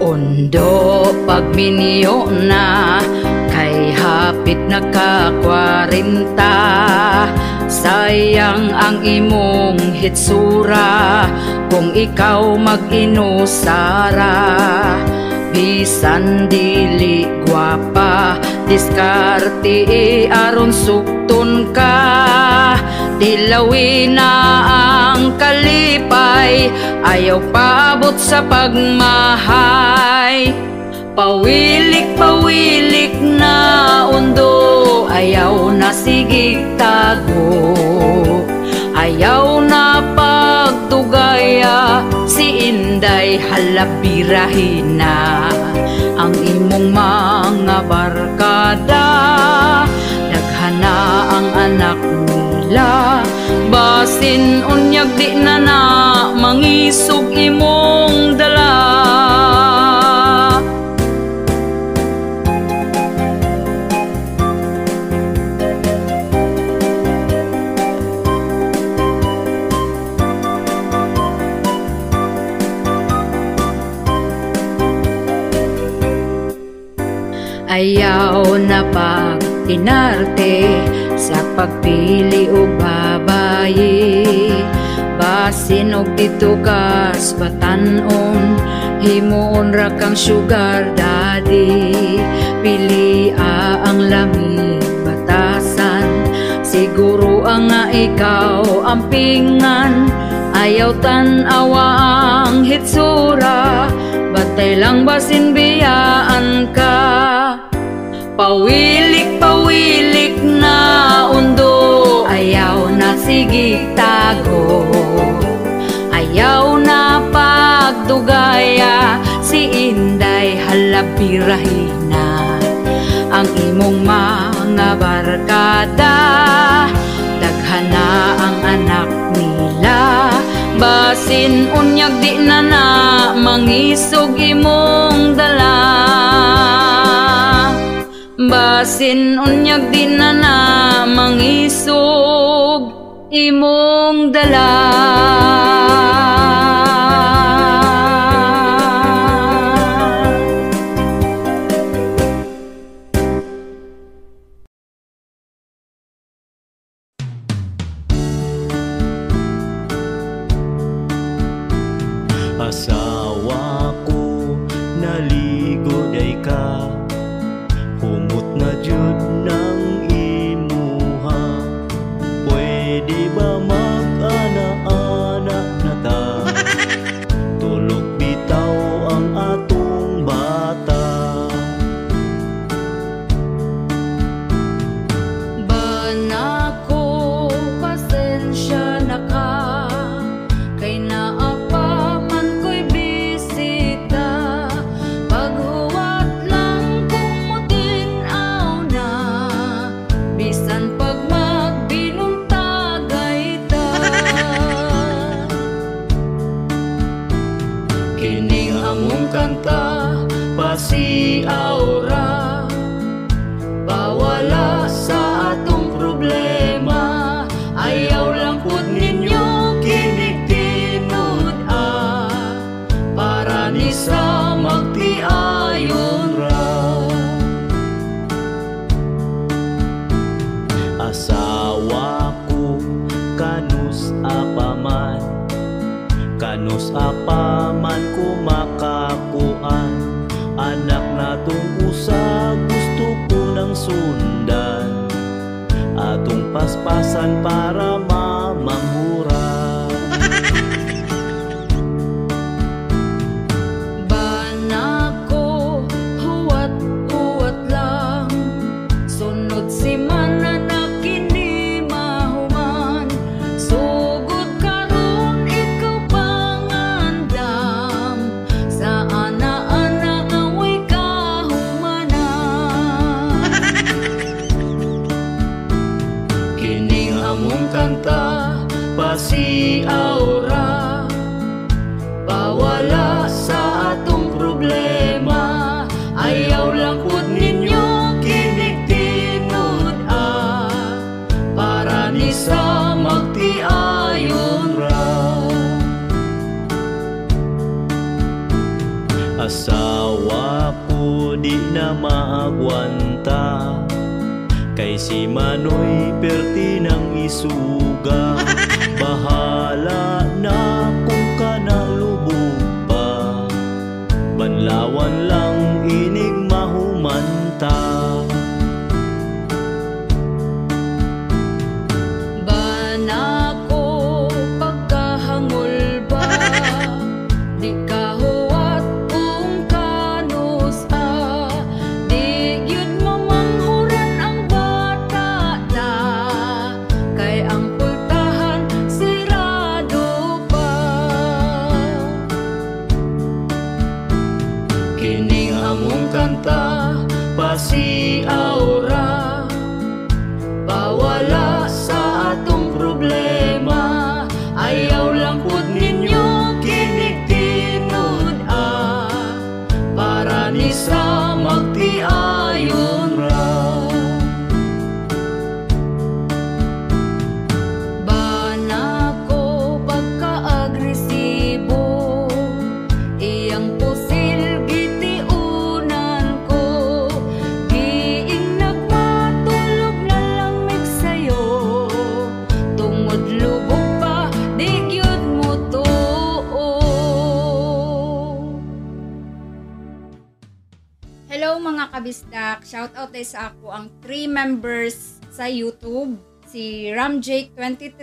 Undo pagminyo na kay hapit na ka 40. Sayang ang imong hitsura kung ikaw mag-inusara. Bisan dili gwapa, diskarte aron sukton ka. Tilawin na ang kalipay, ayaw paabot sa pagmahay. Pawilik-pawilik na undo, ayaw na sigig tago. Ayaw na pagtugaya, si Inday halabirahin na. Ang imong mga barkada, daghana ang anak nila. Basin unyag di na na, mangisog imong dala. Ayaw na pag-inarte sa pagpili o babayi. Basin og dito kas batanon, himuon ra kang sugar daddy. Pili ang lamig batasan, siguro ang nga ikaw ang pingan. Ayaw tan-awa ang hitsura, batay lang basin biyaan ka. Pawilik-pawilik na undo, ayaw na sigig tago. Ayaw na pagdugaya, si Inday halabirahin na. Ang imong mga barkada, daghana ang anak nila. Basin unyag di na na, mangisog imong dala. Basin unyag di na na, mangisog imong dala. Asawa ko, naligo day ka, humot na jud ng imuha. Pwede ba mag-ana-ana na ta? Tulog bitaw ang atong bata. Bana ko, pasensya na ka, kay naapa man ko'y bisita. Paghuwat lang kung mutinaw na, bisan pag magbinuntagay ta. Kining among kanta, pasiaw ra, pawala sa atong problema. Ayaw lang pud ninyo kinig-tinud para ni sa magtiayon ra. Asawa ko, kanus apaman, kanus apaman kumakakuan. Anak natong usa, gusto ko nang sundan, atong paspasan para mamangura. Bana ko, huwat-huwat lang, sunod si mana na kini mahuman. Sugod karon ikaw pangandam, sa ana-ana away kahumanan. Kining among kanta, pasiaw ra, pawala sa atong problema. Ayaw lang pud ninyo kinig-tinud para ni sa magtiayon ra. Asawa si Manoy perti ng isuga. Bahala na kung kanang lubog pa, banlawan lang inig mahumanta. Banako pagkahangol ba, di kahuwat kung kanus di yun mamanghuran ang bata na, kay ang pultahan sirado pa. Kining among kanta pasiaura, bawala sa atong problema. Ayaw lang pud ninyo kinig-tinud para ni sa magtiayon ra. Banako pagka-agresibo, iyang pusil gitiunan ko. Giing nagmatulog na lamig sa'yo, tungod lubog pa di gyud mo tuo. Hello mga kabisdak, shout out tayo sa ako ang 3 members sa YouTube, si Ramjake23,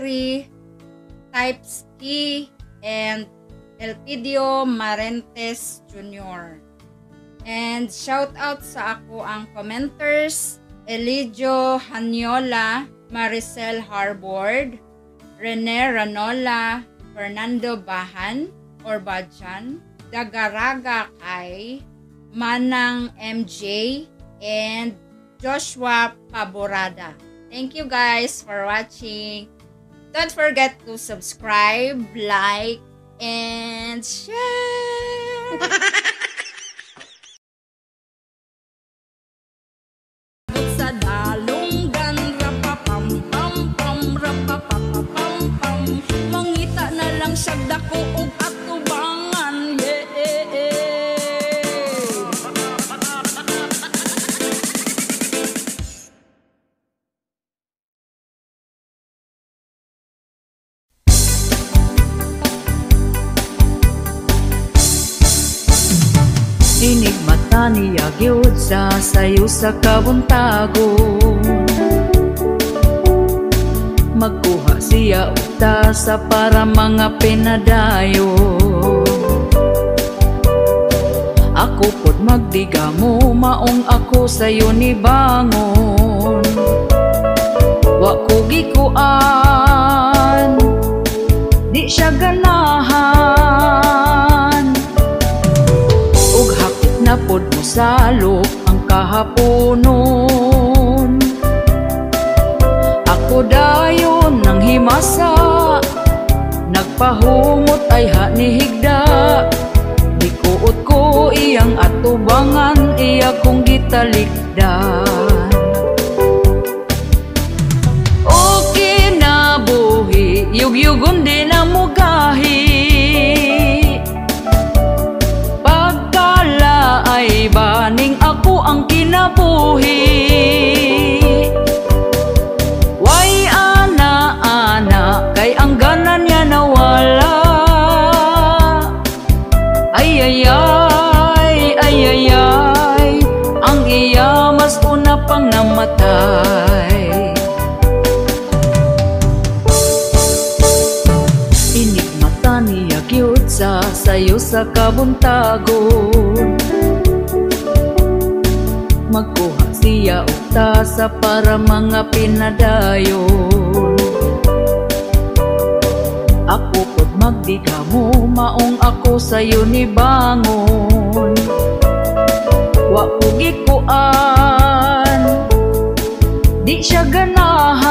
Types Key, and Elpidio Marentes Jr. And shout out sa ako ang commenters, Elidio Hanyola, Maricel Harbord, Rene Ranola, Fernando Bahan or Badjan, Dagaraga Kai, Manang MJ, and Joshua Paborada. Thank you guys for watching. Don't forget to subscribe, like, and share. Sa dalunggan, rapapam-pam-pam, rapapapapam-pam, mangita na lang siya dako ug atubangan, yeah. Inig mata niya gyud sa sayo sa kabuntagon, magkuha siya uta sa para mga pinadayo. Ako pod magdiga mo, maong ako sayo ni bangon. Wa ko gikuan, di siya ganahan. Ug hapit na pod mo salok ang kahaponon. Ako dayon nang himasa, nagpahumot ay hanihigda. Dikuot ko iyang atubangan, iya kong gitalikdan. O kinabuhi, yugyugon din ang mugahi. Pagkala ay baning ako ang kinabuhi. Way ana-ana, kay ang ganan niya nawala. Ay, ang iya mas una pang namatay. Inig mata niya gyud sa sayo sa kabuntagon, magkuha siya uta sa para mga pinadayon. Ako pod magdiga mo, maong ako sayo ni bangon. Wa ko gikuan, di siya ganahan.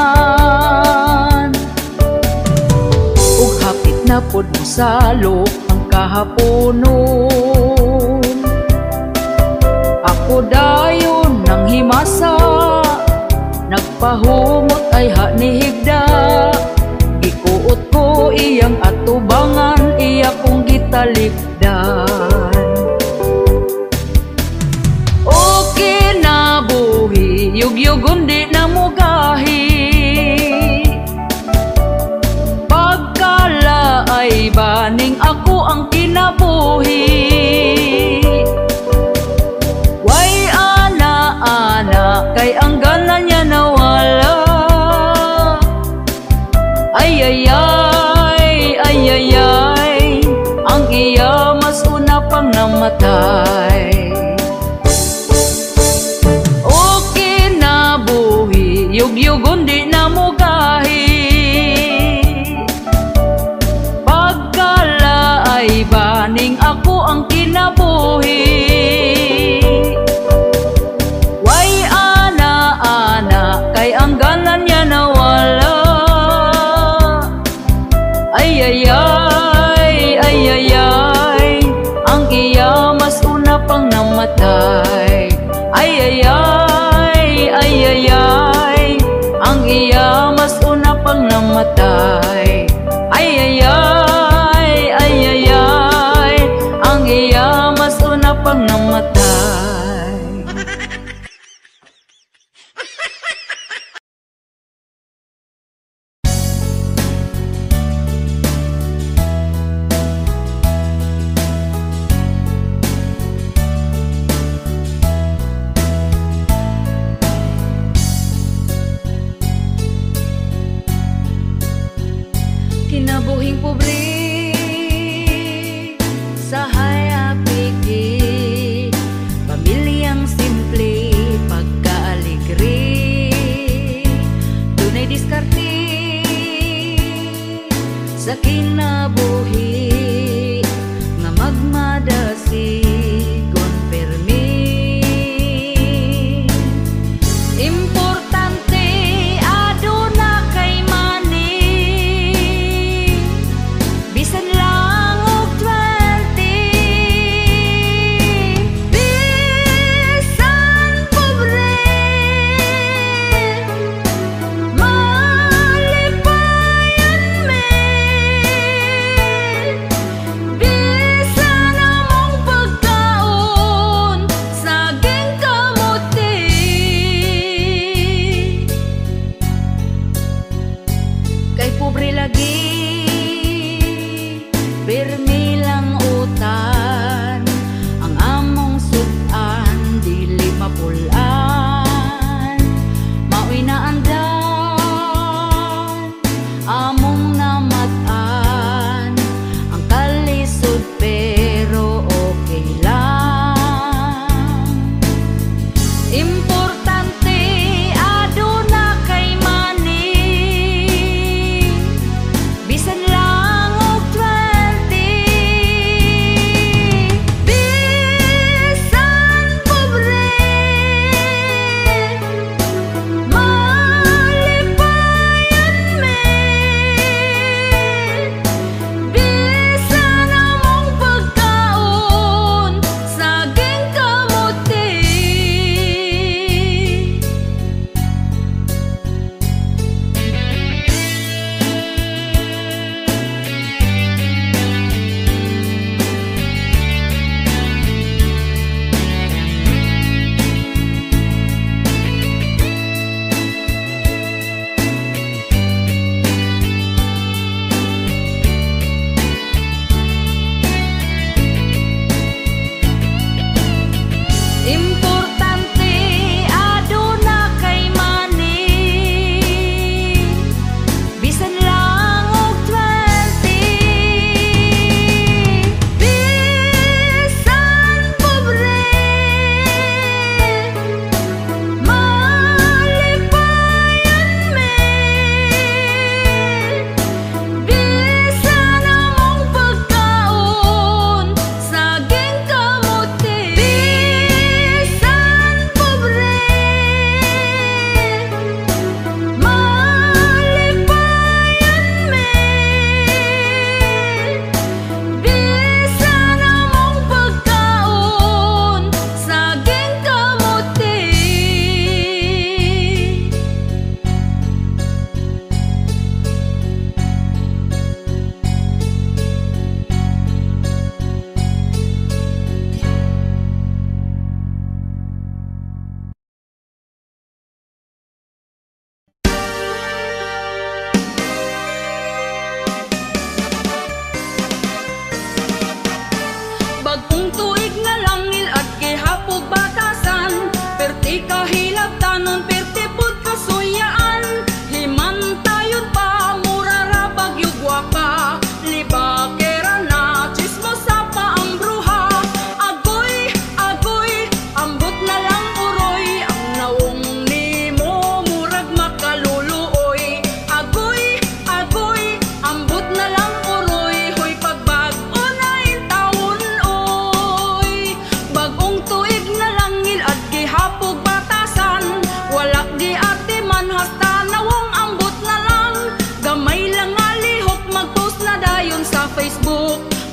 Ug hapit na pod mo salok ang kahaponon. Ako dayon nang himasa, nagpahumot ay hanihigda. Gikuot ko iyang atubangan, iya kong gitalikdan. O kinabuhi, yugyugon di na muga. baning ako ang kinabuhi. Way ana kay ang gana niya nawala. Ay ang iya mas una pang namatay. O kinabuhi, yugyugon di na mo gahi. Pagkala ay baning ako ang kinabuhi. Way ana kay ang ganan niya nawala. Ay ang iya mas una pang namatay. Ay ang iya mas una pang namatay. Ay ang iya mas una pang namatay.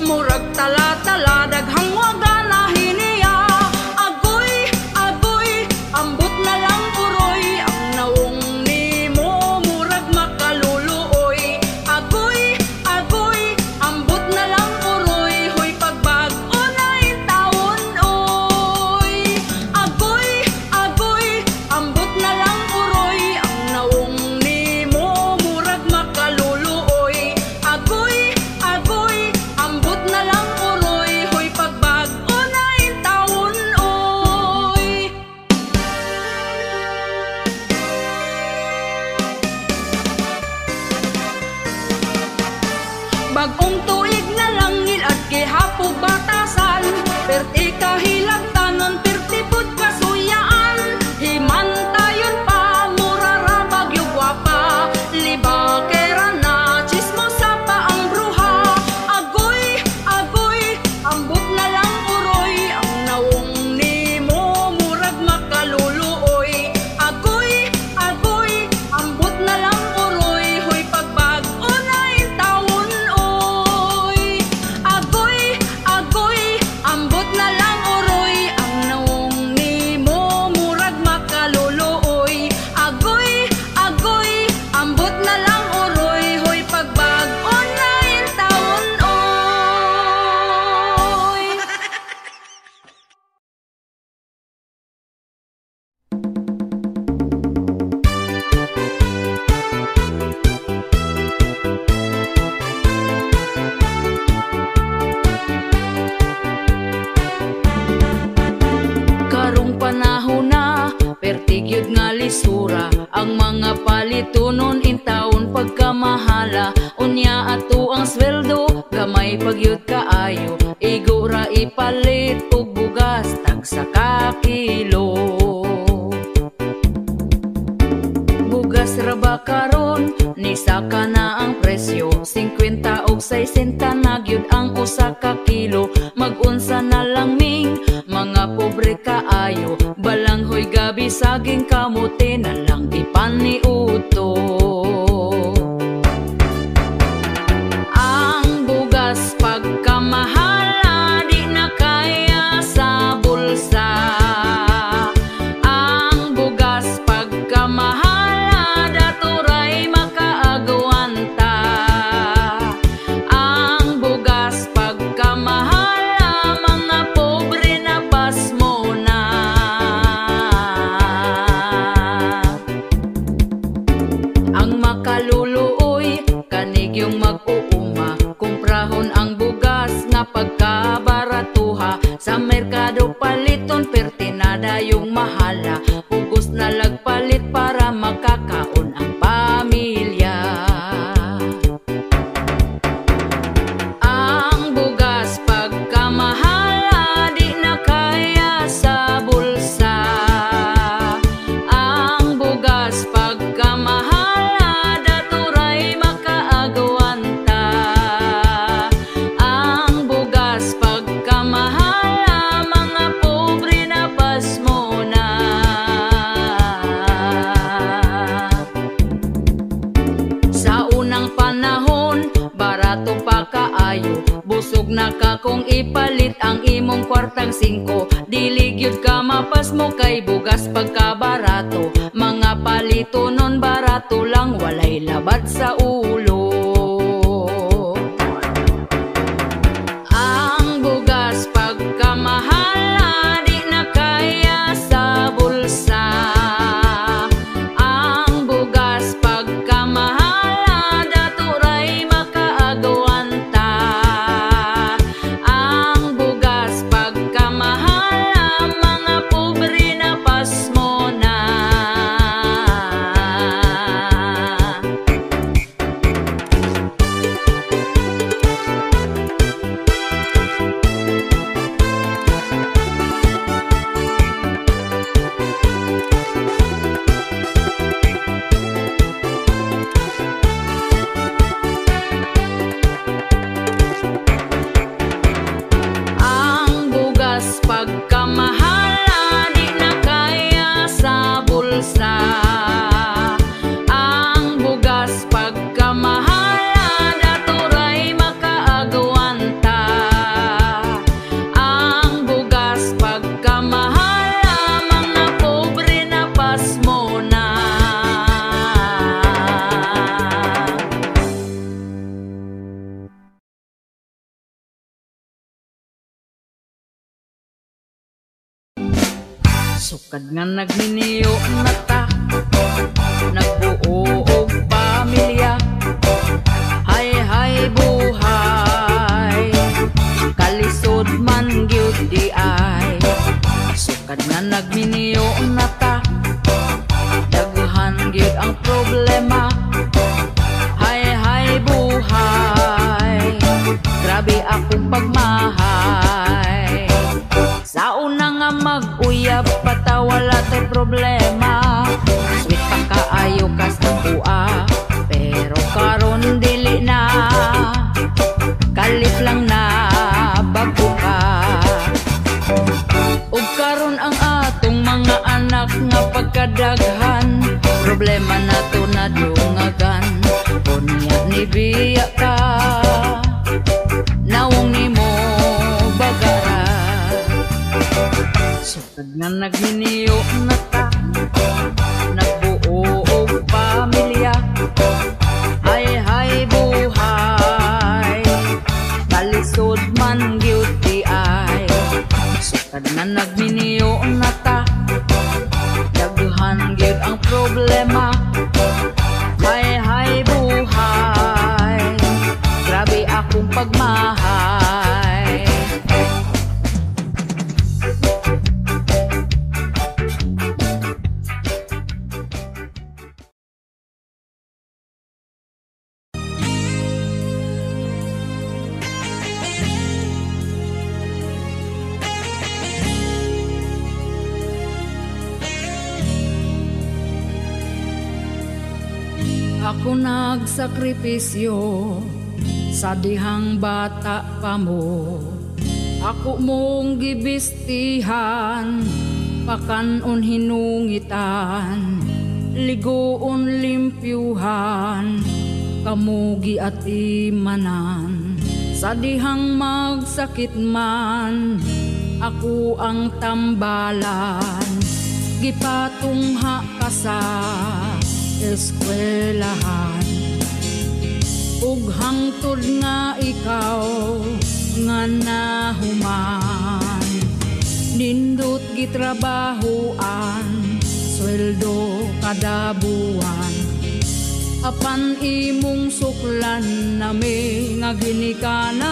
murag tala-tala daghang waga na hiniya. Agoy, agoy, ambot na lang uroy, ang naong nimo murag makaluluoy. Agoy, agoy, ambot na lang uroy, hoy pagbag-o na intawon oy. Agoy, agoy, ambot na lang uroy, ang naong nimo murag makaluluoy. Agoy, agoy, ambot na lang uroy, hoy pagbag-o na intawon oy. Bagong tuig na langil at gihapog batasan, perti kahilagtanon, perti pud kasuyaan. Himantayon pa, murara bagyo gwapa, libakera na, chismosa pa ang bruha. Agoy, agoy, ambot na lang uroy, ang naong nimo murag makaluluoy. Agoy, agoy, ambot na lang uroy, hoy pagbag-o na intawon oy. Agoy, agoy, ambot na lang uroy, ang naong nimo murag makaluluoy. Agoy, agoy, ambot na lang uroy, hoy pagbag-o na intawon oy. Karong panahon na, pertigyod nga lisura, ang mga palitunon intawon pagkamahala. Unya ato ang sweldo, gamay pagyud kaayo, igura ipalit og bugas tagsa ka kilo. Bugas ra ba karon, ni saka na ang presyo, 50 og 60 na gyud ang usa ka kilo. Mag-unsa na lang ming mga pobre kaayo, balanghoy gabi saging kamote na lang ipaniuto. Ang bugas pagkamahala, di na kaya sa bulsa. Ang bugas pagkamahala, daturay makaagawanta. Ang bugas pagkamahala, mga pobre na pasmo na. Ang makaluluoy, kanig yung mag-uuma, kumprahon ang bugas nga pagkabaratuha. Sa merkado paliton, pertinada yung mahala, pugos na lagpalit para makakaon ang pamilya. Ang bugas pagkamahala, di na kaya sa bulsa. Ang bugas pagkamahala, daturay makaagawanta. Ang bugas pagkamahala, mga pobre na pasmo na. Sa unang panahon, barato pa kaayo, busog na ka kung ipalit ang imong kwartang 5. Dili gyud ka mapasmo kay bugas pagkabarato, mga palito nun barato lang, walay labat sa ulo. Ang bugas pagkamahala, di na kaya sa bulsa. Ang bugas pagkamahala, daturay makaagawanta. Ang bugas pagkamahala, mga pobre na pasmo na. pagkamahala, daturay makaagawanta. Sukad nga nagminiyo na ta, nagbuo og pamilya. Hay buhay, kalisod man gyud di ay. Sukad nga nagminiyo na ta, daghan gyud ang problema. Hay buhay, grabe akong pagmahay. Sa una nga mag-uyab pata wala tay problema. Sweet pa kaayo kas ang buwa, pero karon dili na. Kalit lang na bago ka. Ug karon ang atong mga anak nga pagkadaghan, problema nato na dungagan. Unya ni biya ka, nawong nimo bagara. Sukad nga nagminiyo na ta, nagbuo og pamilya. Hay buhay, kalisod man gyud di ay. Sukad nga nagminiyo na ta, daghan gyud ang problema. Hay buhay, grabe akong pagmahay. Ako nagsakripisyo sa dihang bata pa mo. Ako mong gibistihan, pakanon hinungitan, ligoon limpyuhan, kamugi at imanan. Sa dihang magsakit man, ako ang tambalan, gipatungha ka sa eskwelahan. Ug hangtod nga ikaw nga nahuman, nindot gitrabahoan, sweldo kada buwan. Apan imong suklan nami nga ginikanan.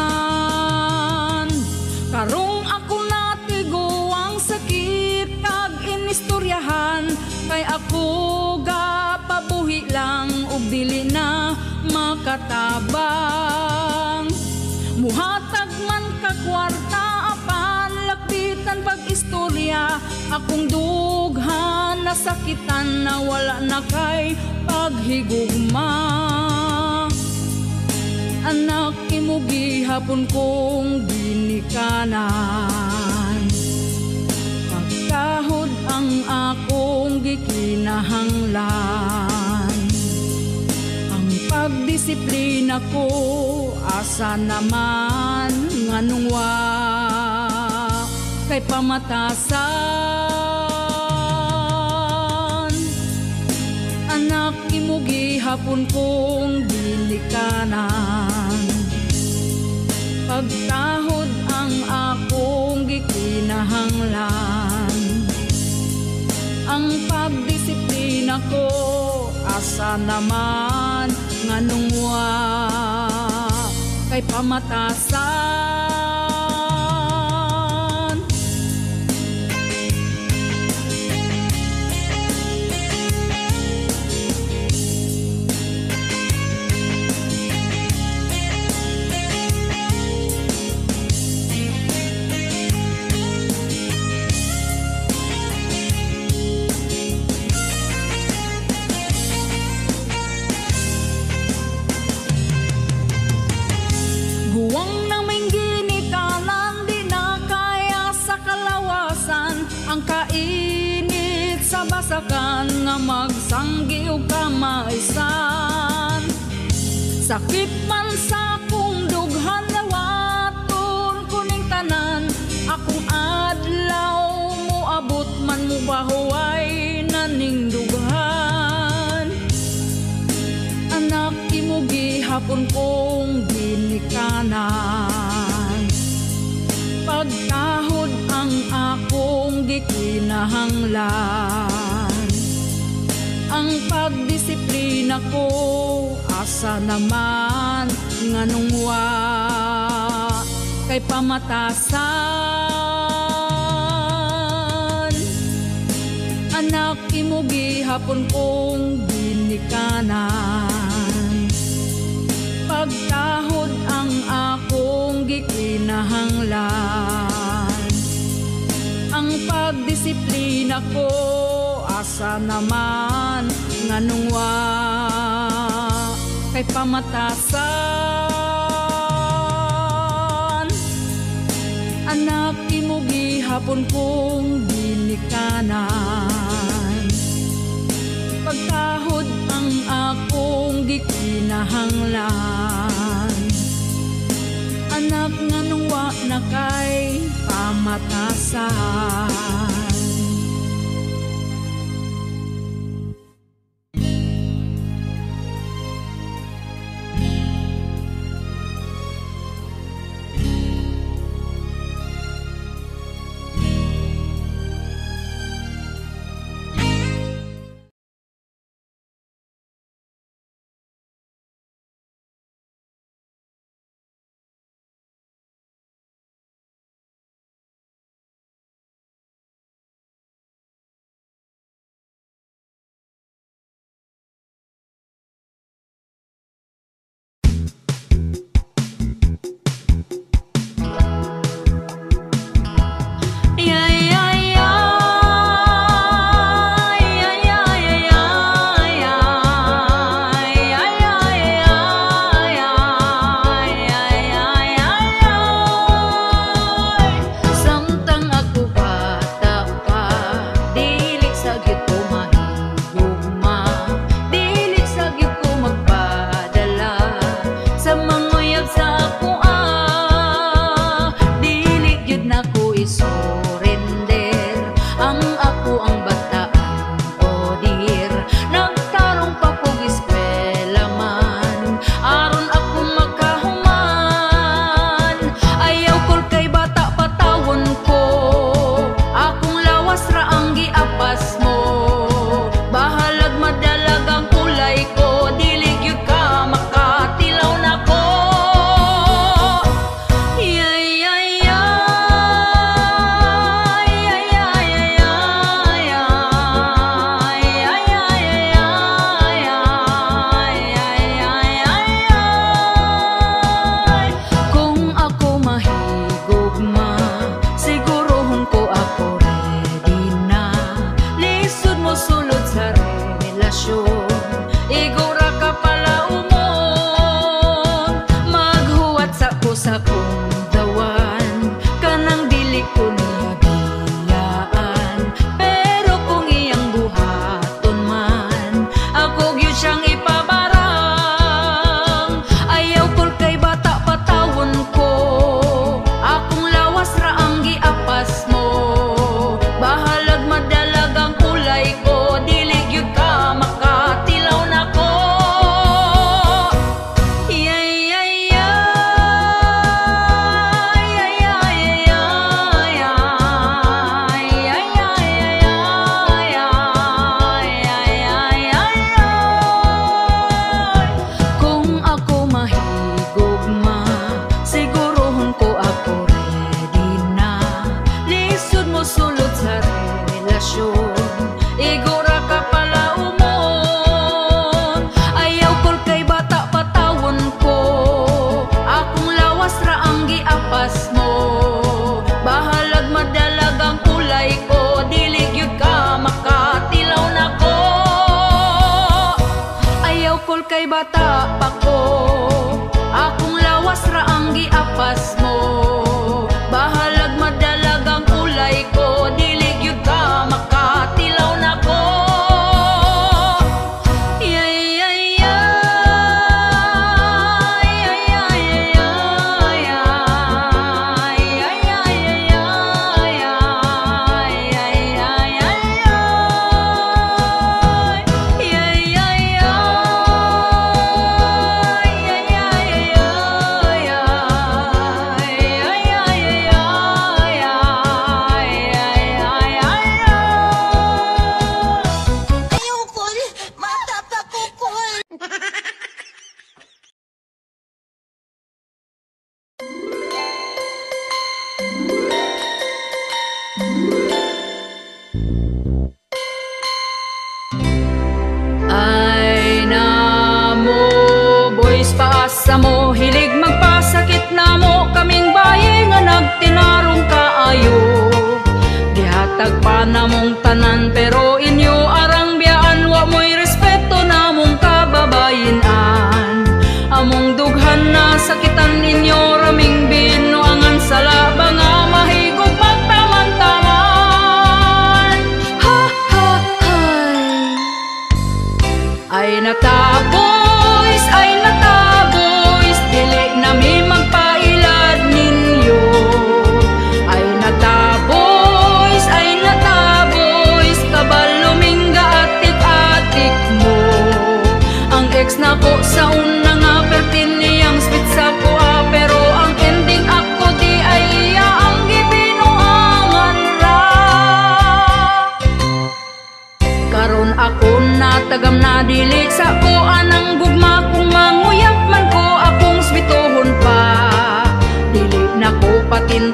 Karong ako natigo ang sakit kag inistoryahan, kay ako pabuhi lang ug dili na makatabang. Muhatag man ka kwarta apan lakbitan pag-istorya, akong dughan nasakitan na wala na kay paghigugma. Anak imo gihapon kong ginikanan, pagkahod ang akong gikinahanglan. Ang pagdisiplina ko asa naman nganong wa kay pamatasan. Anak imo gihapon kong ginikanan, pagkahod ang akong gikinahanglan. Ang pagdisiplina ko asa naman nganong wa kay pamatasan. Guwang naming ginikanan, di na kaya sa kalawasan. Ang kainit sa basakan nga magsanggi o kamaisan. Sakit man sa kong dughan, lawaton kuning tanan. Akong adlaw mo abot man mo bahuay naning dughan. Anak imo gihapon kong ginikanan, pagkahod ang akong gikinahanglan. kinahanglan. Ang pagdisiplina ko asa naman nganong wa kay pamatasan. Anak imo gihapon kong ginikanan, pagtahod ang akong gikinahanglan. Ang pagdisiplina ko asa naman nganong wa kay pamatasan. Anak imo gihapon kong ginikanan, pagtahod ang akong gikinahanglan. Anak nganong wa na kay pamatasan.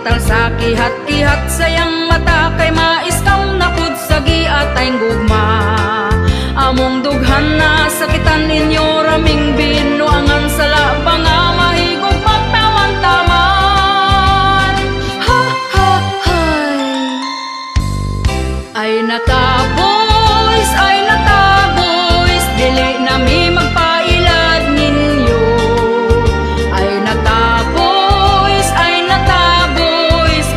Samtang sa kihat-kihat sayang mata kay mais kang napud sa giat ay gugma. Among dughan na sakitan ninyo raming binuangan sa labang nga mahigog pagtaman-taman. Ha ha hay. Ay nataboys, dili na mi magpailad ninyo. Ay nataboys,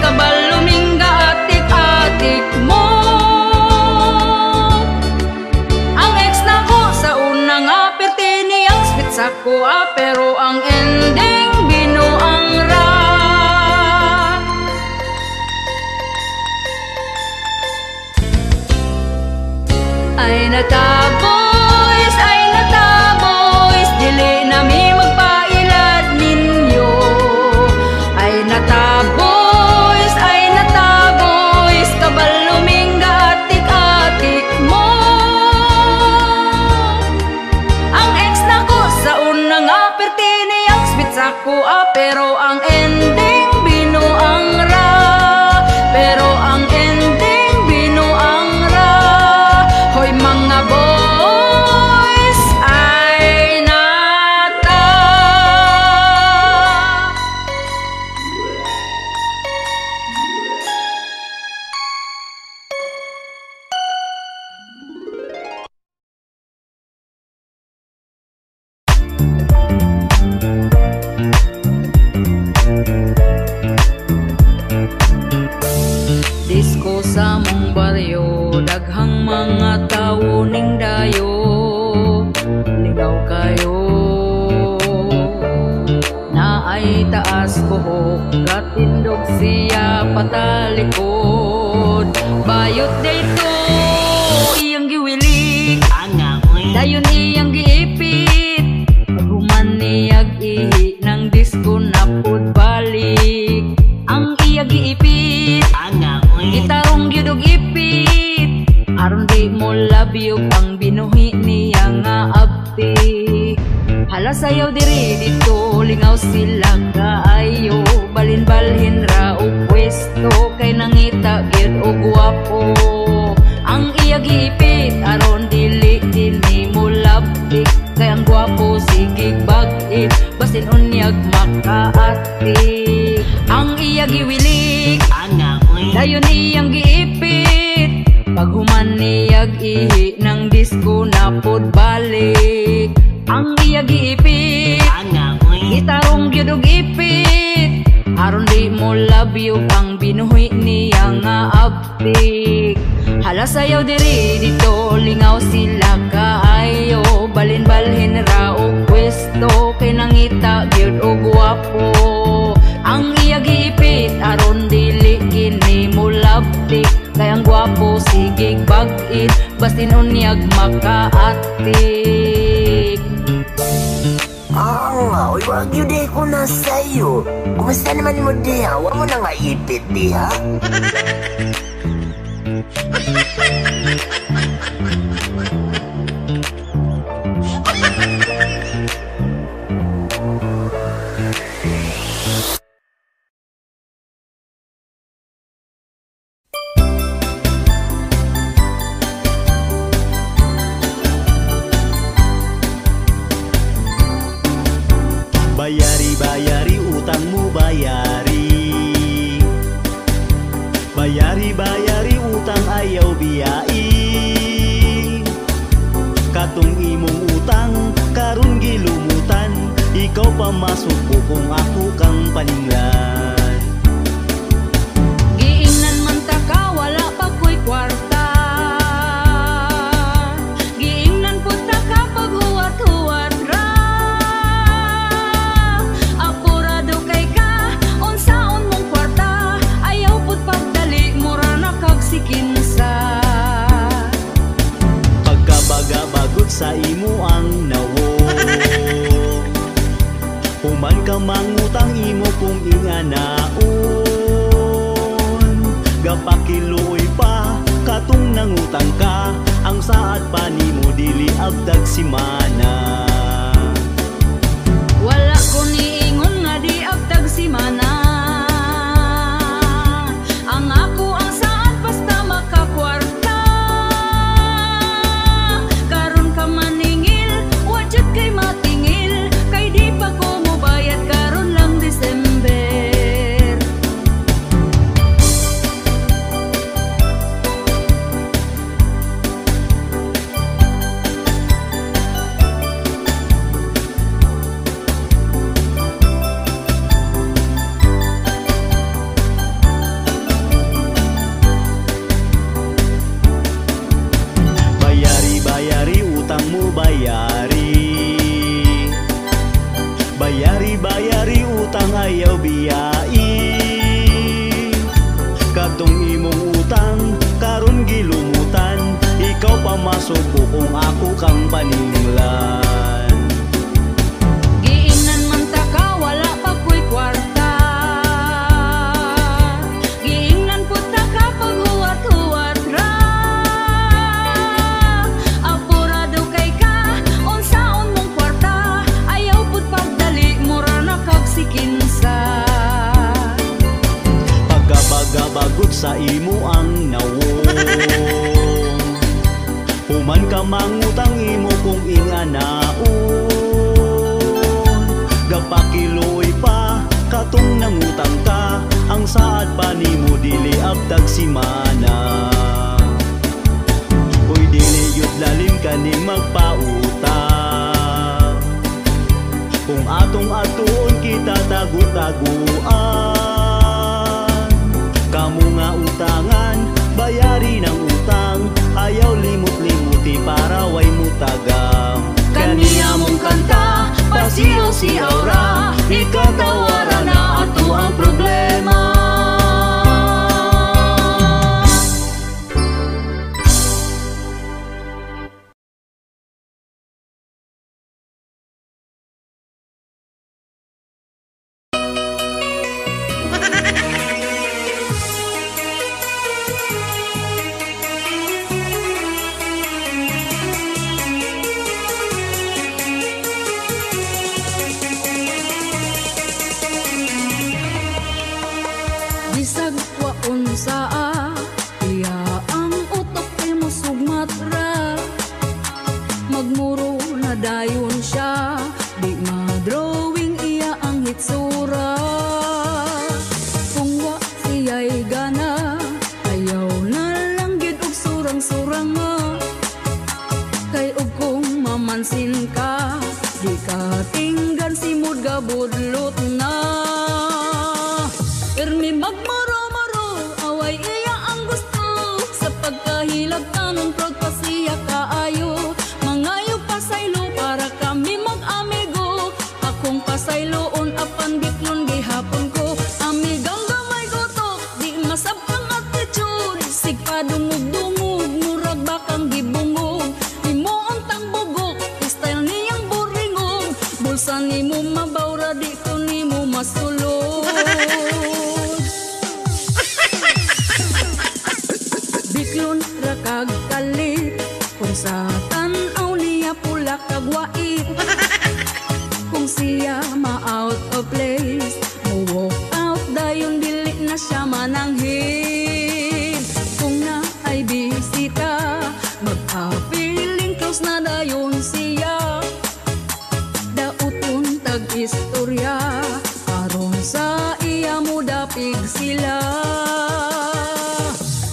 kabalo ming gaatik-atik mo. Ang ex na ko sa unang apirti niyang spit sa ko pero ang ending binuang ra. Ay nataboys, dili na mi magpailad ninyo. Ay nataboys, kabalo ming gaatik-atik mo. Ang ex na ko sa unang apirti niyang spit sa ko pero ang ending binuang ra. Pero ang ending binuang ra. Hoy mga boys, ay nata. Disko sa mong baryo, daghang mga tao ning dayo. Ligaw kayo na ay taas buhok, katindog siya patalikod. Bayot dayto iyang giwilik, dayon iyang giipit. Paghuman niyag ihi ng disko napud balik. Ang iya giipit, gitarong gyud og ipit. Aron di mo labyog ang binuhi niya nga abti. Hala sayaw diri dito, lingaw sila kaayo. Balin-balhin ra og pwesto, kay nangita gyud og gwapo. Ang iya giipit, aron dili mo labtik. Kay ang gwapo sigig bag-it, basin unyag makaatik. Ang iya giwilik, dayon iyang giipit. Paghuman niyag ihi ng disko napud balik. Ang iya giipit, gitarong gyud og ipit. Aron di mo labyog ang binuhi niya nga abtik. Hala sayaw diri dito, lingaw sila kaayo. Balin-balhin ra og pwesto, kay nangita gyud og gwapo. Ang iya giipit, aron dili kini mo labtik. Kay ang gwapo sigig bag-it, basin unyag makaatik. Uy, wag yun di ko na sa'yo. Kumusta naman mo diha? Huwag mo na nga ipit diha. Bayari utang mo bayari. Bayari utang ayaw biyai. Katong imong utang karon gilumutan. Ikaw pa masuko kung ako kang paninglan. Giingnan man ta ka, wala pa ko'y kwarta. Giingnan po ta ka pag huwat-huwat ra. Apurado kay ka, unsaon mong kwarta. Ayaw po't pagdali mo ra nakagsikinsa. Pagkabaga-bagot sa imo ang nawo. Human ka mangutang imo kung inganaon. Gapakiluoy pa katong nangutang ka. Ang saad pa nimo dili abdag simana. Wala ko niingon nga di abdag simana. buong ako kang paninglan. Giingnan man ta ka, wala pa ko'y kwarta. Giingnan po ta ka, paghuwat-huwat ra. Apurado kay ka, unsaon mong kwarta. Ayaw po't pagdali, mura na kagsikinsa. Pagkabaga-bagot sa imo ang nawong, human ka mangutang imo kung inganaon. Gapakiloy pa, katong nangutang ka, ang saad pa nimo dili abtag simana. Uy dili yut lalim kaning magpautang, kung atong atuon kita tagu-taguan. Kamu nga utangan, bayari ng utang, ayaw limot-limuti para way mutagam. Kaniya mong kanta, pasiyaw-siyaw ra, ikatawara na ato ang problema. Bisag wa unsaa, iya ang utok kay mo sugmat ra. Magmuro na dayon siya, di ma-drawing iya ang hitsura. Kung wa siya'y gana, ayaw na lang gid og surang-surang nga. Kay og kung mamansin ka, di ka tinggan simud gabudlot na. Ermi magmaro-maro, away iya ang gusto. Sa pagkahilag tanon proud pa siya kaayo. Mangayo pasaylo para kami mag-amigo. Akong pasayloon apan bitlon gihapon ko. Amigang gamay gotok, di masabkang attitude. Sigpadungog-dungog, murag bakang gibungog. Imo tang bugok, style niyang buringog. Bulsa nimo mabawra, di ko nimo masulod. Biklon ra kag kalit, kung sa tan-aw niya pula kag wait. Kung siya ma-out of place, mo-walk out dayon dili na siya mananghid. Kung na ay bisita, magka-feeling close na dayon siya. Dauton tag-istorya, aron sa iya mo dapig sila.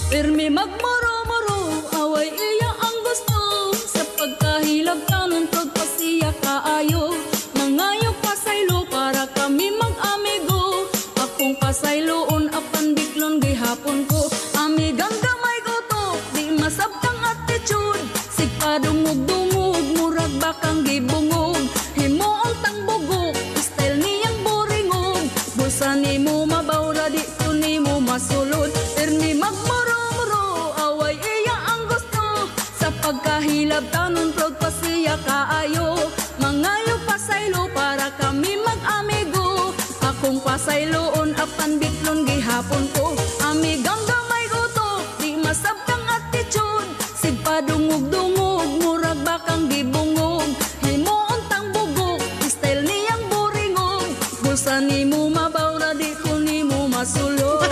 Ermi magmaro-maro, away iya ang gusto. Sa pagkahilag tanon proud pa siya kaayo. Mangayo pasaylo para kami mag-amigo. Akong pasayloon apan biklon gihapon ko. Amigang gamay gotok, di masabkang attitude. Sigpadungog-dungog, murag bakang gibungog. Himuon tang bugok, style niyang buringog. Bulsa nimo mabawra, di ko nimo masulod. Ermi magmaro-maro, away iya ang gusto. Sa pagkahilab tanon proud pa siya kaayo. Mangayo pasaylo para kami mag-amigo. Akong pasayloon apan bitlon gihapon ko. Amigang gamay gotok, di masabkang attitude. Sigpadungog-dungog, murag bakang gibungog. Himuon tang bugok, style niyang buringog. Bulsa nimo mabawra, di ko nimo masulod.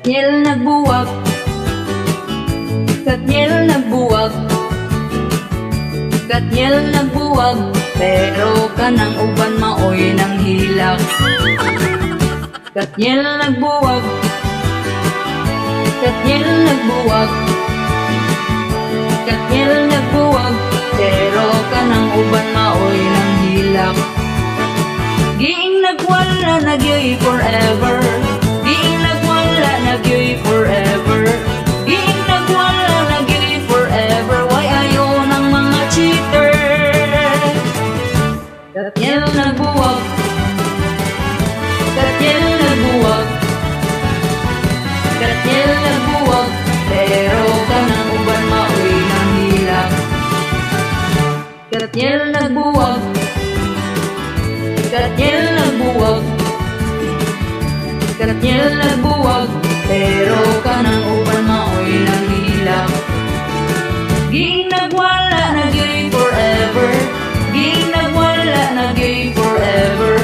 Katniel nagbuwag, Katniel nagbuwag, Katniel nagbuwag, pero kanang uban maoy nang hilak. Katniel nagbuwag, Katniel nagbuwag, Katniel nagbuwag, pero kanang uban maoy nang hilak. Giing nagwala nagyoy forever, giing nagwala nagyoy forever, giing nagwala nagyoy forever. Why ayaw ng mga cheater? Katniel nagbuwag, Katniel nagbuwag, Katniel nagbuwag, pero kanang uban maoy nang hilak. Katniel nagbuwag, Katniel nagbuwag, Katniel nagbuwag, pero kanang uban maoy nang hilak. Giing nagwala nagyoy forever, giing nagwala nagyoy forever,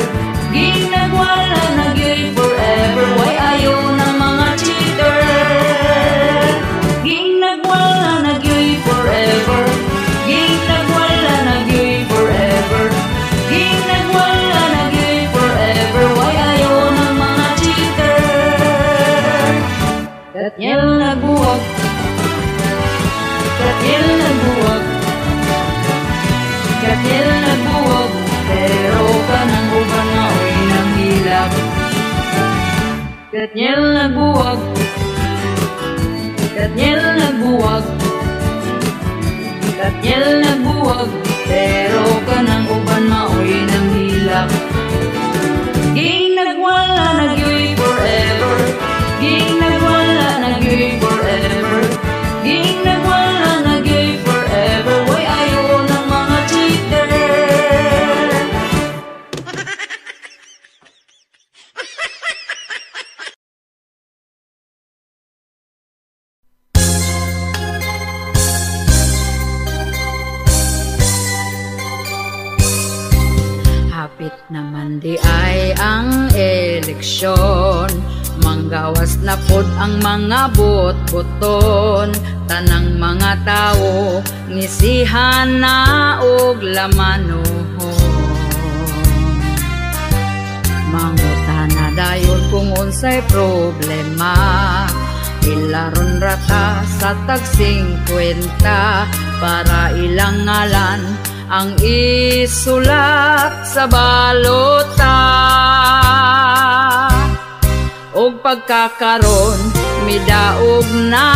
giing nagwala nagyoy forever. Why ayaw ng mga cheater? Giing nagwala nagyoy forever, giing nagwala nagyoy forever, giing nagwala nagyoy forever. Why ayaw ng mga cheater? Katniel nagbuwag, Katniel nagbuwag, Katniel nagbuwag, pero kanang uban maoy nang hilak. Katniel nagbuwag, Katniel nagbuwag, Katniel nagbuwag, pero kanang uban maoy nang hilak. Giing nagwala nagyoy forever, giing nagwala nagyoy forever, giing nagwala nagyoy forever. Why ayaw ng mga cheater? Hapit naman di ay ang eleksyon, manggawas na pod ang mga bot-boton. Tanang mga tao ngisihan na og lamanon. Mangutana dayon kung unsay problema, ilaron rata sa tag 50 para ilang ngalan ang isulat sa balota. Og pagkakaron midaog na,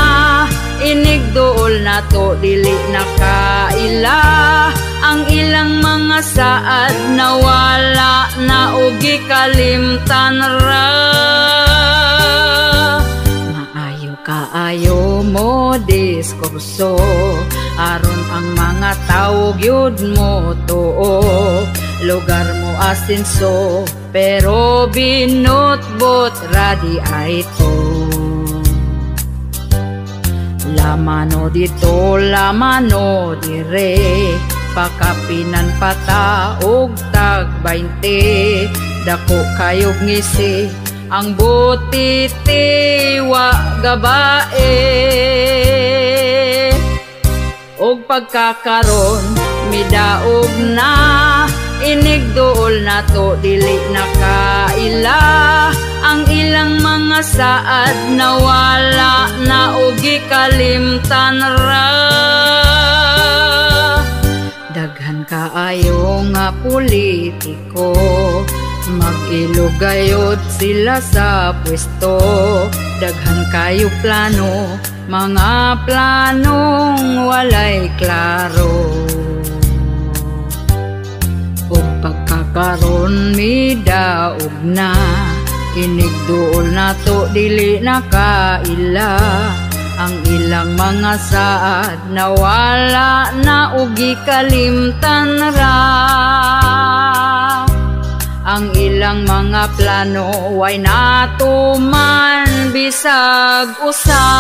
inigduol na to dili nakaila. Ang ilang mga saad nawala na og gikalimtan ra. Maayo kaayo mo diskurso, aron ang mga tao gyud mo tuo. Lugar mo asinso, pero binutbot radi ay to. Lamano dito, lamano dire, pakapinan pata og tag 20. Dako kayog ngisi, ang butiti wa gabae. Og pagkakaron midaog na, inigduol na to dili nakaila. Ang ilang mga saad nawala na og gikalimtan ra. Daghan kaayo nga politiko, mag-ilugayod sila sa pwesto. Daghan kayo plano, mga planong walay klaro. Og pagkakaron midaog na, inigduol na to dili nakaila. Ang ilang mga saad nawala na og gikalimtan ra. Ang ilang mga plano way natuman bisag usa.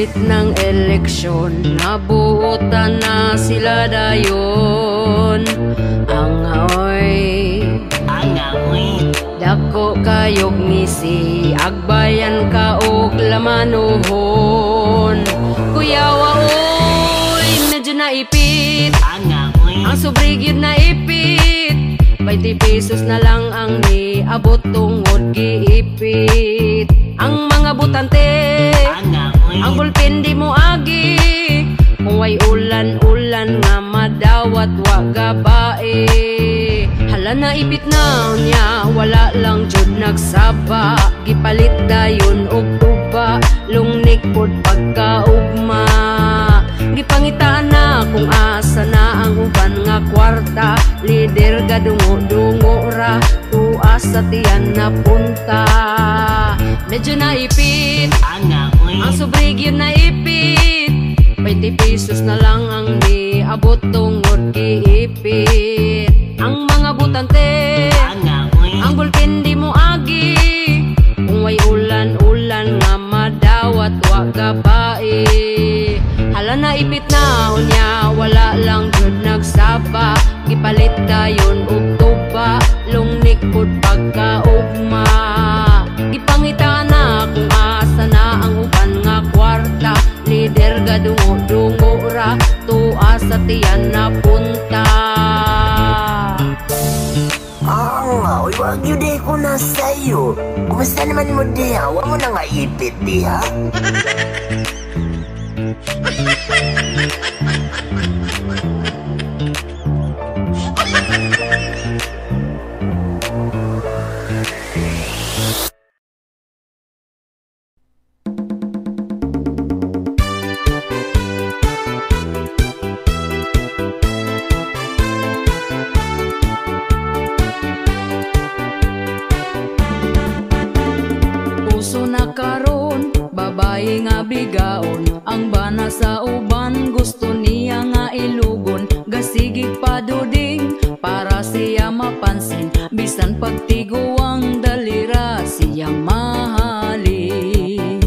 hapit ng eleksyon, nabuotan na sila dayon. Angaoy, dako kayog ngisi, agbayan ka og lamanuhon. Kuyawa oy, medyo naipit, ang sobrigyod na ipit. 20 pesos na lang ang niabot tungod giipit. Ang mga butante, ang bulpen di mo agi. Kung way ulan-ulan nga madawat wa gabae. Hala na ipit na niya, wala lang jud nagsaba. Gipalit dayon og tuba, lungnik pod pagkaugma. Gipangitaan na kung asa na ang uban nga kwarta. Lider ga dungo-dungo ra, tuas sa tiyan na punta. Medyo naipit, ang sobrigyod na ipit. 20 pesos na lang ang niabot tungod giipit. Ang mga butante, ang bulpen di mo agi. Kung way ulan-ulan nga madawat wa gabae. Hala na ipit na unya, wala lang jud nagsaba. Gipalit dayon og tuba, lungnik pod pagkaugma. Gipangita na kung asa na ang uban nga kwarta. Lider ga dungo-dungo ra, tuas sa tiyan na punta. Oy, wag yun di ko na sa'yo. Kumusta naman mo diha? Huwag mo na nga ipit diha. Puso na karon, babae nga bigaon. Ang bana sa uban, gusto niya nga ilugon. Gasigig paduding, para siya mapansin. Bisan pagtiguang dalira, siya mahalin.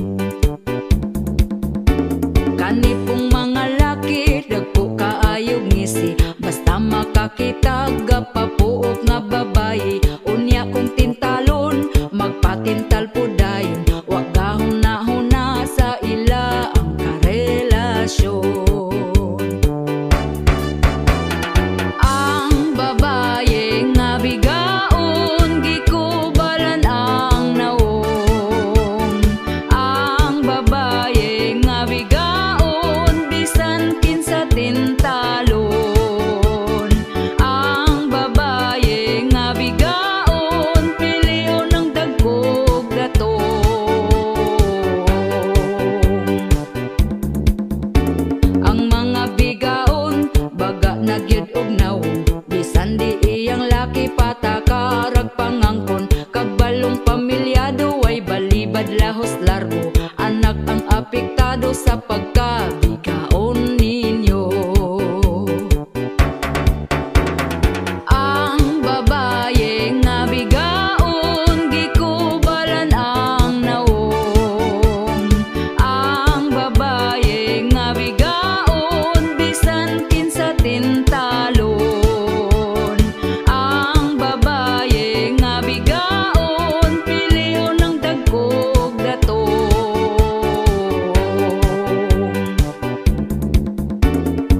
Kanipong mga laki, dagpo kaayog ngisi. Basta makakitag, papuok nga babae. Unya kong tintalon, magpatintal po dayon. Wag gahuna-huna sa ila ang karelasyon. Ang babae nga bigaon, gikubalan ang naong. Ang babae nga bigaon, bisan kinsa tintalon. Ang babae nga bigaon, pilion ng dagkog datong. Ang mga bigaon, baga na gyud og naong. Bisan di iyang laki patakarag pangangkon. Kagbalong pamilyado ay balibad lahos largo. Anak ang apektado sa pagkabigaon ninyo. Ang babae nga bigaon, gikubalan ang naong. Ang babae nga bigaon, bisan kinsa tintalon. Ang babae nga bigaon, pilion ng dagkog datong.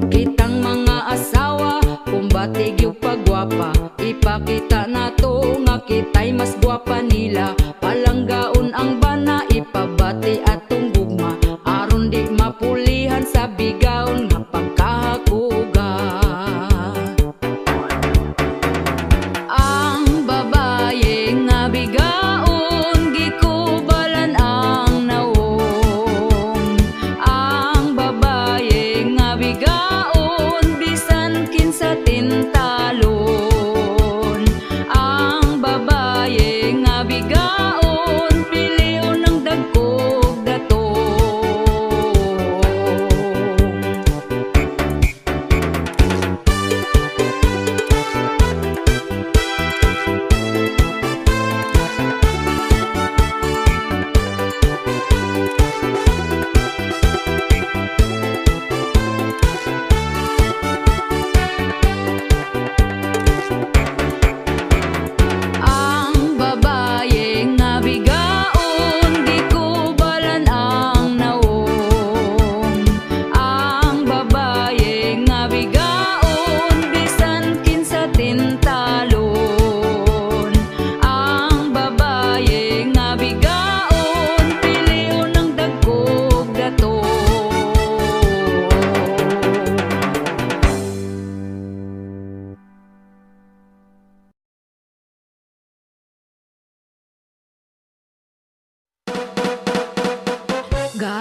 Kitang mga asawa, kumbatig yung pagwapa. Ipakita na to nga kita'y mas gwapa nila. Palanggaon ang bana, ipabati atong gugma. Aron di mapulihan sa bigaon nga pagkahakuga. Ang babae nga bigaon, gikubalan ang naong. Ang babae nga bigaon, bisan kinsa tintalon. Ang babae nga bigaon, pilion ng dagkog datong.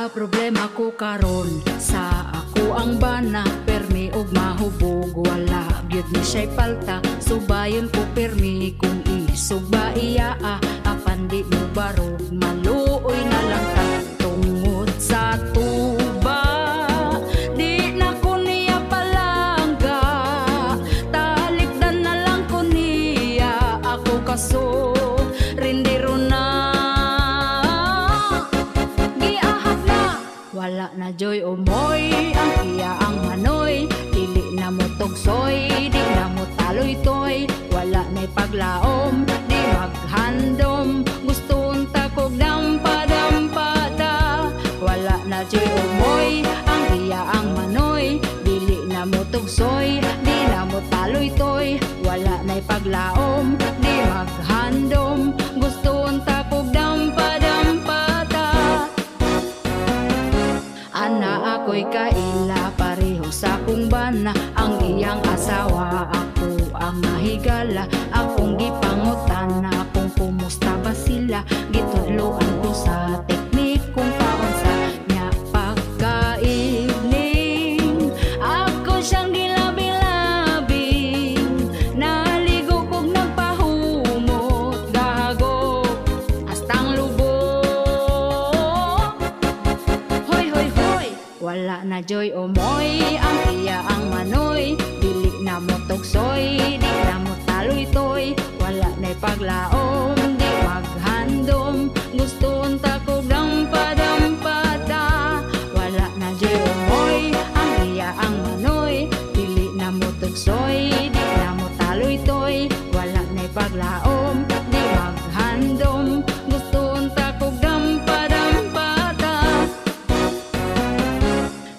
Problema ko karon sa ako ang bana, permi og mahubog wala gyud ni siya'y palta. Subayon ko permi kung isugba iya apan di mo barog maluoy na lang ka tungod sa tuba. Di na ko niya palangga, talikdan na lang ko niya ako kaso rindero na. Wala na joy umoy, ang iya ang manoy, dili na mo tugsoy, di na mo taloy-toy. Wala na'y paglaom, di maghandom, gusto unta kog dampa-dampada. Wala na joy umoy, ang iya ang manoy, dili na mo tugsoy, di na mo taloy-toy. Wala na'y paglaom, di maghandom, gusto unta kog dampa-dampada. Ana ako'y kaila pareho sa kong bana, ang iyang asawa ako ang nahigala. Akong gipangutana kung kumusta ba sila, gitudloan ko sa teknik kung paon sa niya pagkaigling. Ako siyang gilabi-labing, naligo kog nagpahumot gago astang lubog. Wala na joy umoy, ang iya ang manoy, dili na mo tugsoy, di na mo taloy-toy. Wala na'y paglaom, di maghandom, gusto unta kog dampa-dampada. Wala na joy umoy, ang iya ang manoy, dili na mo tugsoy, di na mo taloy-toy. Wala na'y paglaom, di maghandom, gusto unta kog dampa-dampada.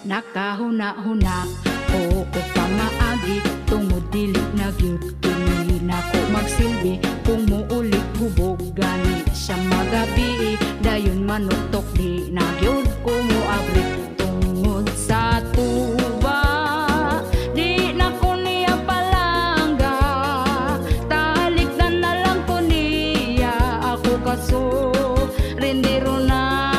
Nakahuna-huna ko pamaagi, tungod dili na gyud kini nako magsilbi. Kung muulit hubog gani siya magabi, dayon manutok di na gyud ko moabri tungod sa tuba. Di na ko niya palangga, talikdan na lang ko niya ako kaso rindero na.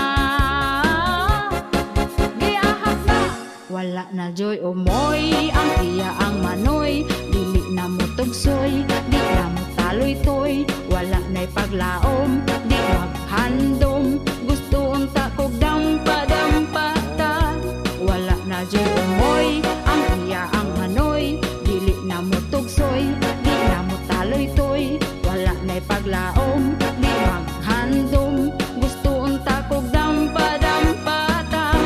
Wala na joy umoy, ang iya ang manoy, dili na mo tugsoy, di na mo taloy-toy. Wala na'y paglaom, di maghandom, gusto unta kog dampa-dampada. Wala na joy umoy, ang iya ang manoy, dili na mo tugsoy, di na mo taloy-toy. Wala na'y paglaom, di maghandom, gusto unta kog dampa-dampada.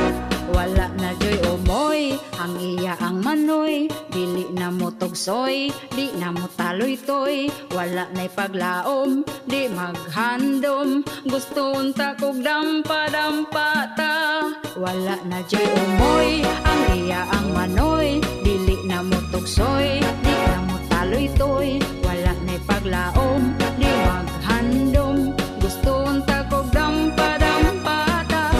Wala na joy umoy, ang iya ang manoy, dili na mo tugsoy, di na mo taloy-toy. Wala na'y paglaom, di maghandom, gusto unta kog dampa-dampata. Wala na joy umoy, ang iya ang manoy, dili na mo tugsoy, di na mo taloy-toy. Wala na'y paglaom, di maghandom, gusto unta kog dampa-dampata.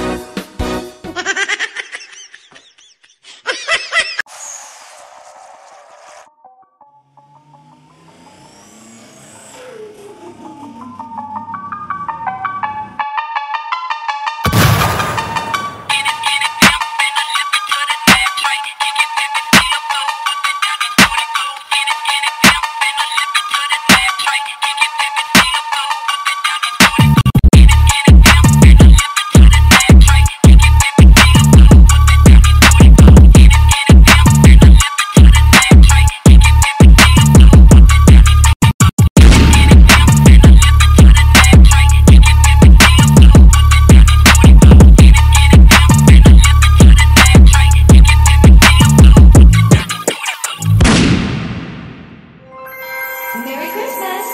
Merry Christmas!